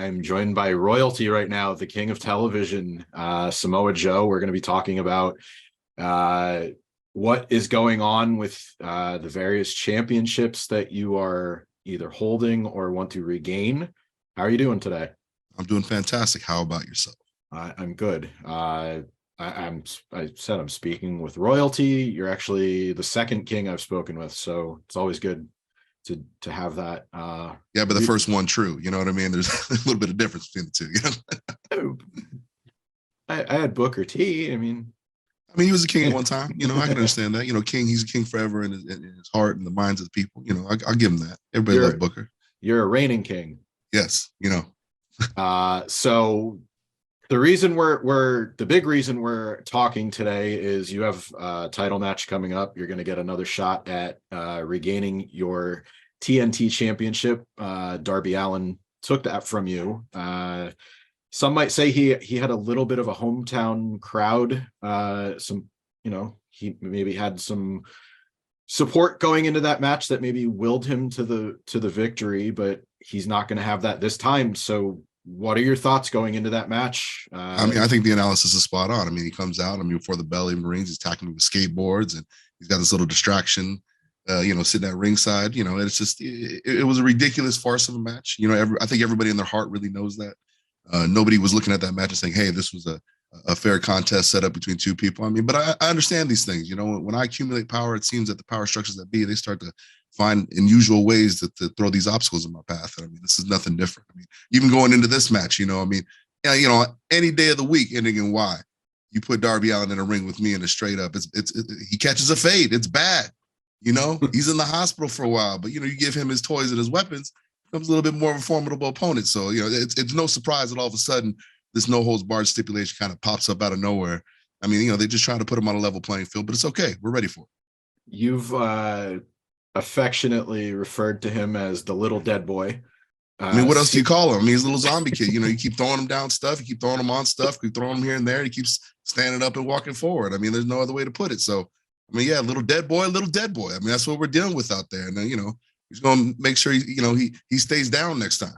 I'm joined by royalty right now, the king of television, Samoa Joe. We're going to be talking about what is going on with the various championships that you are either holding or want to regain. How are you doing today? I'm doing fantastic. How about yourself? I'm good. I said I'm speaking with royalty. You're actually the second king I've spoken with, so it's always good to have that. Yeah, but the first one true. You know what I mean? There's a little bit of difference between the two. You know? I had Booker T. I mean, he was a king at one time. You know, I can understand that. You know, king. He's a king forever in his heart and the minds of the people. You know, I'll give him that. Everybody loves Booker. You're a reigning king. Yes. You know. So the big reason we're talking today is you have a title match coming up. You're going to get another shot at regaining your TNT Championship. Darby Allin took that from you. Some might say he had a little bit of a hometown crowd. He maybe had some support going into that match that maybe willed him to the victory, but he's not going to have that this time. So what are your thoughts going into that match? I think the analysis is spot on. I mean, he comes out, before the Belly Marines, he's attacking with skateboards, and he's got this little distraction, sitting at ringside. It's just, it was a ridiculous farce of a match. I think everybody in their heart really knows that. Nobody was looking at that match and saying, hey, this was a fair contest set up between two people. But I understand these things. When I accumulate power, it seems that the power structures that be, they start to find unusual ways to throw these obstacles in my path. And this is nothing different. Even going into this match, any day of the week, ending in Y, you put Darby Allin in a ring with me in a straight up, he catches a fade. It's bad. He's in the hospital for a while, but you give him his toys and his weapons, becomes a little bit more of a formidable opponent. So, it's no surprise that all of a sudden this no holds barred stipulation kind of pops up out of nowhere. They just try to put him on a level playing field, but it's okay. We're ready for it. You've affectionately referred to him as the little dead boy. What else do you call him? He's a little zombie kid. You keep throwing him down stuff, you keep throwing him on stuff, you keep throwing him here and there, he keeps standing up and walking forward. There's no other way to put it. So, little dead boy. That's what we're dealing with out there. And he's going to make sure he stays down next time.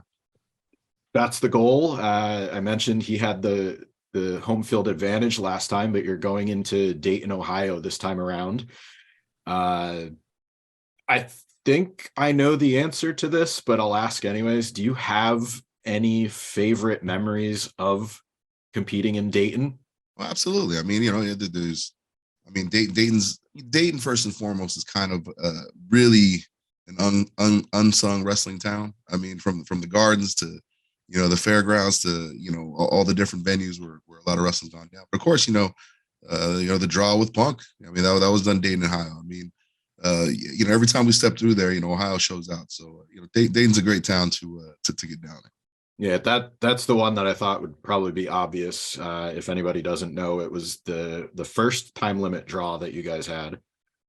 That's the goal. I mentioned he had the home field advantage last time, but you're going into Dayton, Ohio this time around. I think I know the answer to this, but I'll ask anyways. Do you have any favorite memories of competing in Dayton? Well, absolutely. Dayton first and foremost is kind of really an unsung wrestling town. From the gardens to, the fairgrounds to, all the different venues where a lot of wrestling's gone down. But of course, the draw with Punk. That was done Dayton, Ohio. Every time we step through there, Ohio shows out. So, Dayton's a great town to get down in. Yeah, that's the one that I thought would probably be obvious. If anybody doesn't know, it was the first time limit draw that you guys had.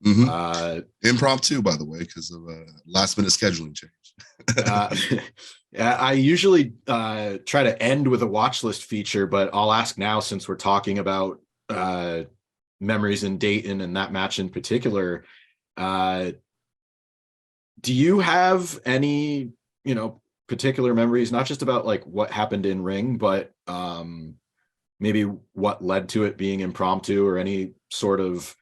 Mm-hmm. Impromptu, by the way, because of a last minute scheduling change. I usually try to end with a watch list feature, but I'll ask now since we're talking about memories in Dayton and that match in particular. Do you have any, particular memories, not just about like what happened in ring, but maybe what led to it being impromptu, or any sort of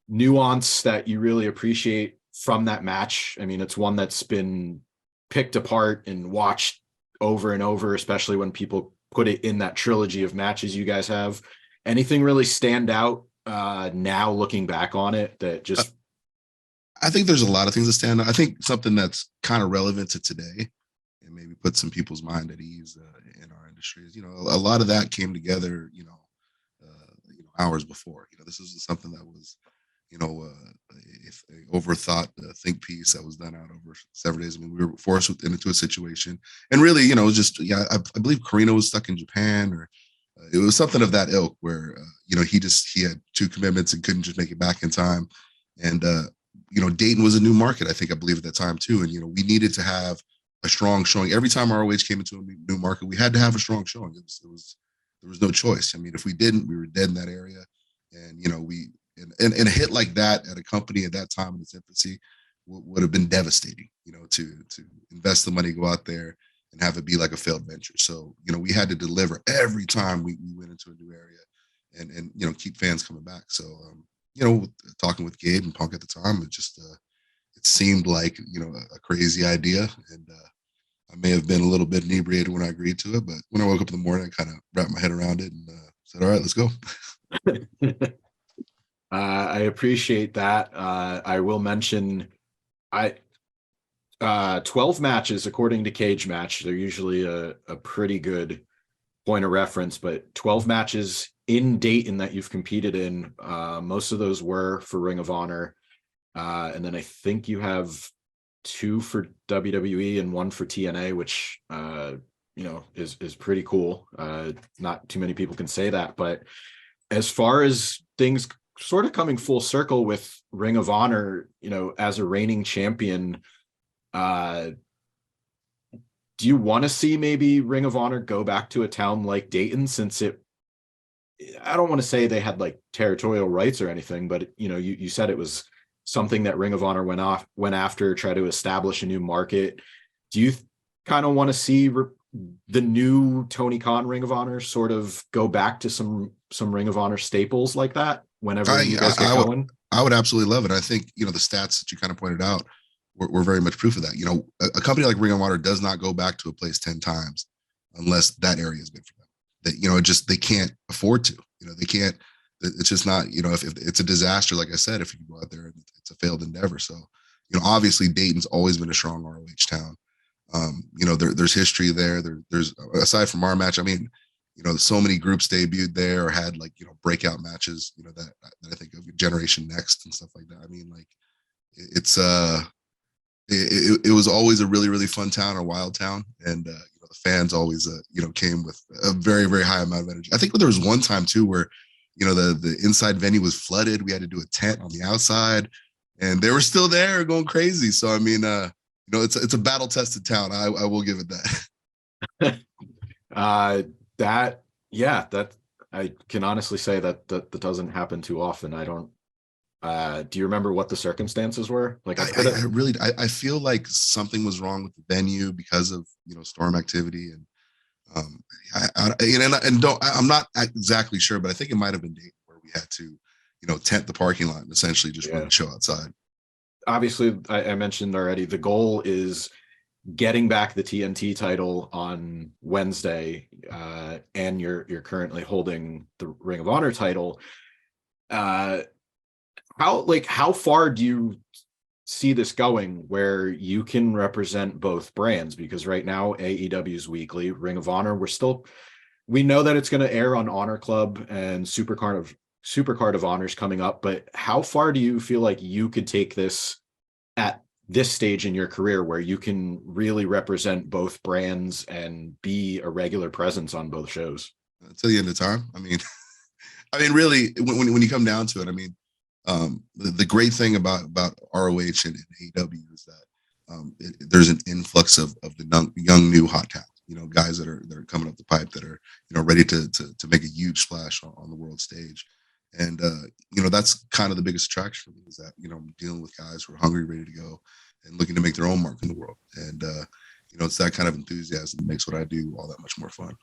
nuance that you really appreciate from that match? It's one that's been picked apart and watched over and over, especially when people put it in that trilogy of matches you guys have. Anything really stand out now looking back on it that just... I think there's a lot of things that stand out. I think something that's kind of relevant to today and maybe put some people's mind at ease in our industry is, a lot of that came together, hours before. This is something that was, a overthought think piece that was done out over several days. We were forced into a situation, and really, it was just, I believe Karina was stuck in Japan, or it was something of that ilk where, he had two commitments and couldn't just make it back in time. And, Dayton was a new market, I believe at that time too. And, we needed to have a strong showing. Every time ROH came into a new market, we had to have a strong showing. There was no choice. If we didn't, we were dead in that area. And, and a hit like that at a company at that time in its infancy would have been devastating, to invest the money, go out there and have it be like a failed venture. So, we had to deliver every time we went into a new area and keep fans coming back. So, talking with Gabe and Punk at the time, it seemed like, a crazy idea. And I may have been a little bit inebriated when I agreed to it, but when I woke up in the morning, I kind of wrapped my head around it and said, all right, let's go. I appreciate that. I will mention 12 matches according to Cage Match. They're usually a pretty good point of reference, but 12 matches in Dayton that you've competed in. Most of those were for Ring of Honor. And then I think you have 2 for WWE and 1 for TNA, which is pretty cool. Not too many people can say that, but as far as things sort of coming full circle with Ring of Honor, as a reigning champion, do you want to see maybe Ring of Honor go back to a town like Dayton, since I don't want to say they had like territorial rights or anything, but you said it was something that Ring of Honor went after, try to establish a new market. Do you kind of want to see the new Tony Khan Ring of Honor sort of go back to some Ring of Honor staples like that whenever you guys get going? I would absolutely love it. I think, the stats that you kind of pointed out were very much proof of that. A company like Ring of Honor does not go back to a place 10 times unless that area is good for them. That, they can't afford to, they can't, it's just not, if it's a disaster, like I said, if you go out there, it's a failed endeavor. So, obviously Dayton's always been a strong ROH town. There's history there. There's aside from our match, I mean, so many groups debuted there or had like, breakout matches, that I think of Generation Next and stuff like that. I mean, like it was always a really, really fun town, a wild town. And, the fans always, came with a very, very high amount of energy. I think there was one time too, where, the inside venue was flooded. We had to do a tent on the outside and they were still there going crazy. So, I mean, it's a battle tested town. I will give it that. That I can honestly say that doesn't happen too often. I don't. Do you remember what the circumstances were? Like, I feel like something was wrong with the venue because of storm activity, and I'm not exactly sure, but I think it might have been Dayton where we had to tent the parking lot and essentially just run the show outside. Obviously, I mentioned already, the goal is getting back the TNT title on Wednesday, and you're currently holding the Ring of Honor title. How far do you see this going where you can represent both brands? Because right now AEW is weekly, Ring of Honor, we know that it's going to air on Honor Club and Supercard of Honors coming up, but how far do you feel like you could take this at this stage in your career where you can really represent both brands and be a regular presence on both shows? Until the end of time. I mean, really, when you come down to it, I mean, the great thing about ROH and AEW is that there's an influx of the young new hot talent. Guys that are coming up the pipe that are ready to make a huge splash on the world stage. And that's kind of the biggest attraction for me, is that I'm dealing with guys who are hungry, ready to go, and looking to make their own mark in the world. And it's that kind of enthusiasm that makes what I do all that much more fun.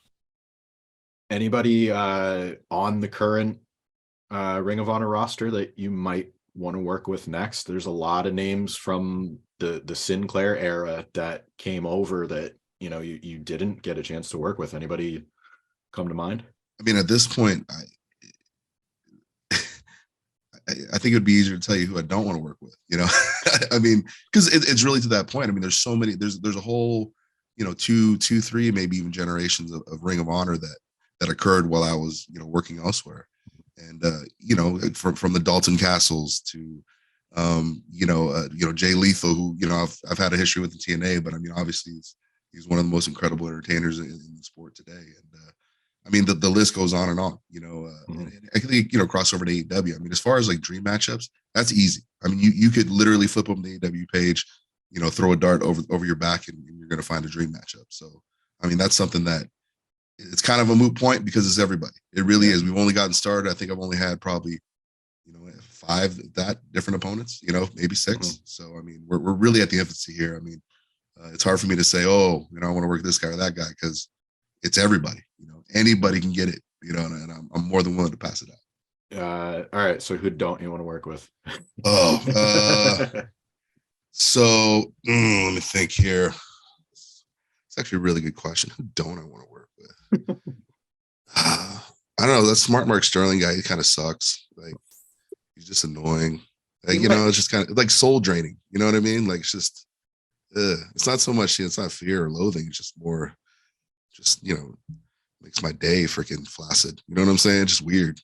Anybody on the current Ring of Honor roster that you might want to work with next? There's a lot of names from the Sinclair era that came over that you didn't get a chance to work with. Anybody come to mind? I mean, at this point, I think it would be easier to tell you who I don't want to work with. I mean, because it's really to that point. I mean, there's so many. There's a whole two, three, maybe even generations of Ring of Honor that occurred while I was working elsewhere. And from the Dalton Castles to Jay Lethal, who I've had a history with the TNA, but I mean, obviously he's one of the most incredible entertainers in the sport today. And I mean, the list goes on and on. And I think cross over to AEW. I mean, as far as like dream matchups, that's easy. I mean, you could literally flip up the AEW page, throw a dart over your back, and you're going to find a dream matchup. So, I mean, that's something that it's kind of a moot point because it's everybody. It really is. We've only gotten started. I think I've only had probably 5 different opponents. Maybe 6. So, I mean, we're really at the infancy here. I mean, It's hard for me to say, oh, I want to work this guy or that guy, because it's everybody. Anybody can get it. And I'm more than willing to pass it out. All right. So who don't you want to work with? So let me think here. It's actually a really good question. Who don't I want to work with? I don't know. That Smart Mark Sterling guy, he kind of sucks. Like, he's just annoying. Like, it's just kind of like soul draining. You know what I mean? Like, it's just, it's not so much, it's not fear or loathing. It's just more, makes my day freaking flaccid. You know what I'm saying? Just weird.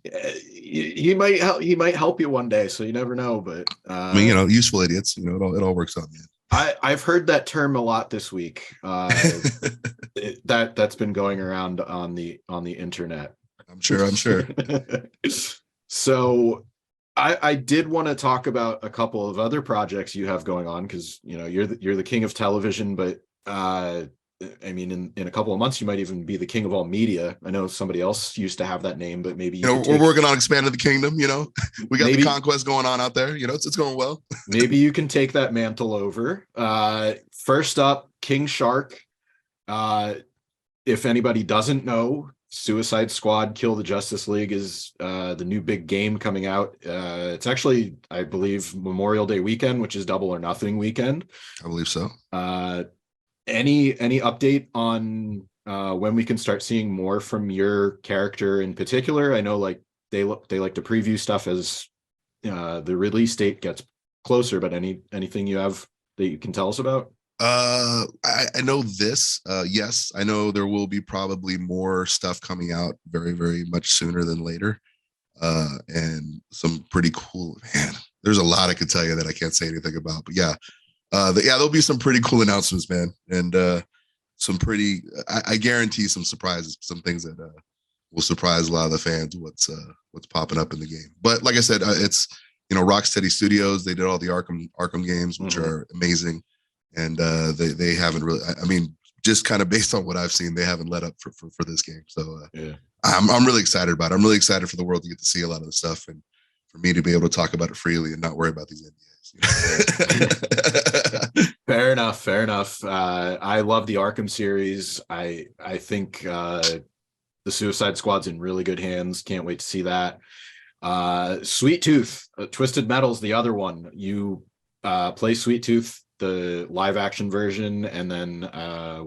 He might help. He might help you one day, so you never know. But I mean, useful idiots. It all works out, man. I've heard that term a lot this week. That's been going around on the internet. I'm sure. So I did want to talk about a couple of other projects you have going on, because you're the king of television, but I mean, in a couple of months, you might even be the king of all media. I know somebody else used to have that name, but maybe we're working on expanding the kingdom. We got the conquest going on out there. It's going well. Maybe you can take that mantle over. First up, King Shark. If anybody doesn't know, Suicide Squad: Kill the Justice League is the new big game coming out. It's actually, I believe, Memorial Day weekend, which is Double or Nothing weekend. I believe so. Any update on when we can start seeing more from your character in particular? I know, like, they like to preview stuff as the release date gets closer, but anything you have that you can tell us about? I know this. Yes, I know there will be probably more stuff coming out very, very much sooner than later. And some pretty cool, man. There's a lot I could tell you that I can't say anything about, but yeah. There'll be some pretty cool announcements, man, and some pretty. I guarantee some surprises, some things that will surprise a lot of the fans. What's popping up in the game? But like I said, it's Rocksteady Studios. They did all the Arkham games, which are amazing, and they haven't really. I mean, just kind of based on what I've seen, they haven't let up for this game. So yeah. I'm really excited about it. I'm really excited for the world to get to see a lot of the stuff, and for me to be able to talk about it freely and not worry about these NDAs. Fair enough. I love the Arkham series. I think the Suicide Squad's in really good hands. Can't wait to see that. Sweet Tooth, Twisted Metal's the other one. You play Sweet Tooth, the live action version, and then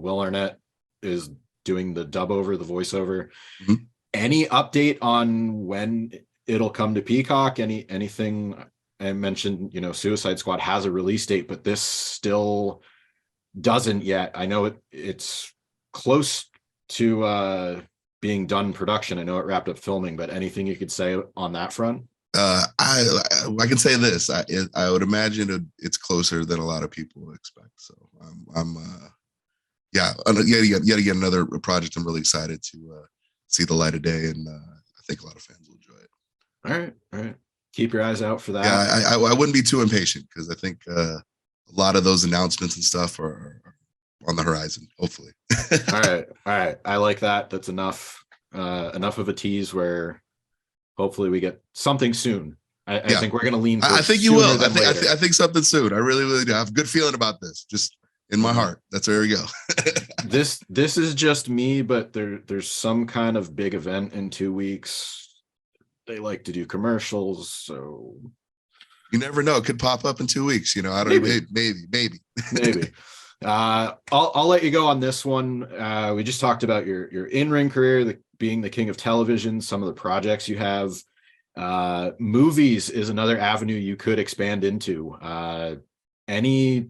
Will Arnett is doing the dub over, the voiceover. Mm-hmm. Any update on when it'll come to Peacock? Anything? I mentioned, Suicide Squad has a release date, but this still doesn't yet. I know it's close to being done production. I know it wrapped up filming, but anything you could say on that front? I can say this. I would imagine it's closer than a lot of people expect. So yet again, another project I'm really excited to see the light of day, and I think a lot of fans will enjoy it. All right. Keep your eyes out for that. Yeah, I wouldn't be too impatient, because I think a lot of those announcements and stuff are on the horizon, hopefully. All right. I like that. That's enough of a tease where hopefully we get something soon. I think we're going to lean. I think you will. I think something soon. I really, really do. I have a good feeling about this. Just in my heart. That's where we go. This is just me, but there's some kind of big event in 2 weeks. They like to do commercials, so you never know. It could pop up in 2 weeks. I don't know. Maybe. I'll let you go on this one. We just talked about your in-ring career, being the king of television, some of the projects you have. Movies is another avenue you could expand into. Any,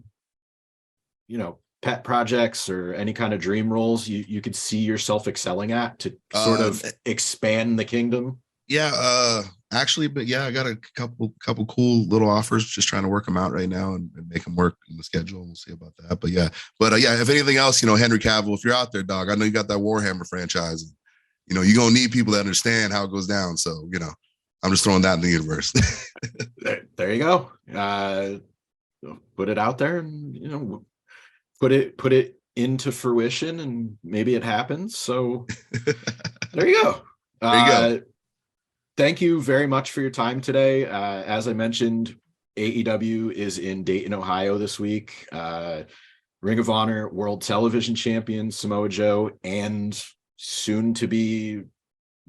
pet projects or any kind of dream roles you could see yourself excelling at to sort of expand the kingdom? Yeah, actually, but yeah, I got a couple cool little offers. Just trying to work them out right now and make them work in the schedule. We'll see about that. But yeah, if anything else, Henry Cavill, if you're out there, dog, I know you got that Warhammer franchise. And, you're gonna need people that understand how it goes down. So I'm just throwing that in the universe. there you go. Put it out there, and put it into fruition, and maybe it happens. So there you go. There you go. Thank you very much for your time today. As I mentioned, AEW is in Dayton, Ohio this week. Ring of Honor World Television Champion Samoa Joe and soon to be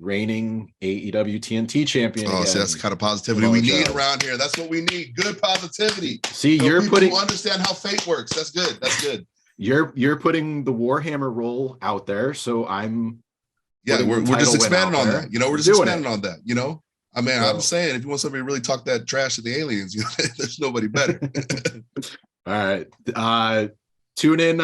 reigning AEW TNT champion Oh, again. see, that's the kind of positivity Samoa we need Joe. around here. That's what we need. Good positivity. See, So you're people putting who understand how fate works. That's good. That's good. you're putting the Warhammer role out there, so I'm Yeah, putting the we're just title win expanding out on there. that. You know, we're just Doing expanding it. on that. You know, I mean, I'm saying if you want somebody to really talk that trash to the aliens, you know, there's nobody better. All right. Tune in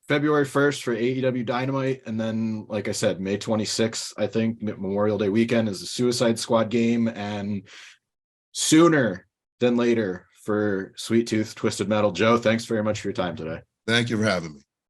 February 1st for AEW Dynamite. And then, like I said, May 26th, I think Memorial Day weekend is the Suicide Squad game. And sooner than later for Sweet Tooth Twisted Metal. Joe, thanks very much for your time today. Thank you for having me.